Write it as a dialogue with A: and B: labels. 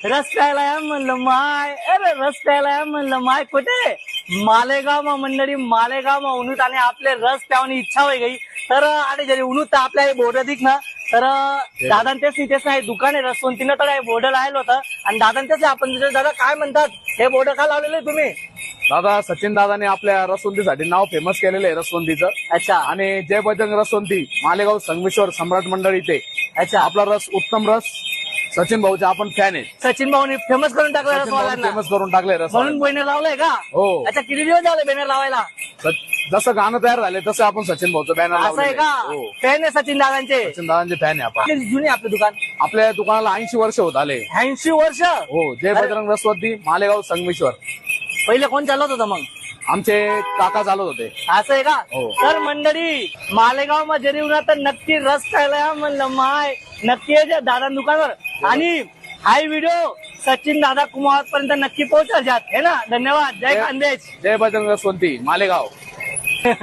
A: रस प्यायला या म्हणलं माय, अरे रस प्यायला या म्हणलं माय कुठे मालेगाव मा मंडळी, मालेगाव मा उन्हत आणि आपले रस प्यावणी इच्छा होई गई तर आणि जरी उन्हत तर आपल्या बोर्ड दिख ना तर दादा तेच नाही दुकान आहे रसवंतीनं तर बोर्ड लावलं होतं आणि दादा तेच आपण दादा काय म्हणतात हे बोर्ड का लावलेलं आहे तुम्ही?
B: दादा सचिन दादाने आपल्या रसवंतीसाठी नाव फेमस केलेलं आहे रसवंतीचं.
A: अच्छा
B: आणि जय बजरंग रसवंती मालेगाव संगमेश्वर सम्राट मंडळ इथे
A: अच्छा
B: आपला रस उत्तम रस सचिन भाऊचे आपण फॅन आहे.
A: सचिन भाऊनी फेमस करून टाकलं रसवाल्यांना
B: फेमस करून टाकले रस
A: म्हणून बॅनर लावलाय का?
B: हो.
A: अच्छा किती दिवस झाले बॅनर लावायला?
B: जसं गाणं तयार झाले तसं आपण सचिन भाऊचं बॅनर
A: असं आहे का? फॅन आहे सचिन दादांचे.
B: सचिन दादांचे फॅन आहे आपण.
A: किती जुने आपलं दुकान?
B: आपल्या दुकानाला 80 वर्ष होत आले.
A: 80 वर्ष?
B: हो. जय बजरंग रसवंती मालेगाव संगमेश्वर.
A: पहिले कोण चालवत होतं मग?
B: आमचे काका चालत होते.
A: असं आहे का?
B: हो.
A: तर मंडळी मालेगाव मध्ये जरी उन्हा तर नक्की रस खायला या म्हणलं माय नक्की यायच्या दादा दुकानावर आणि हा व्हिडिओ सचिन दादा कुमार पर्यंत नक्की पोहोचल जात है ना. धन्यवाद. जय खानदेश.
B: जय बजरंग रसवंती मालेगाव.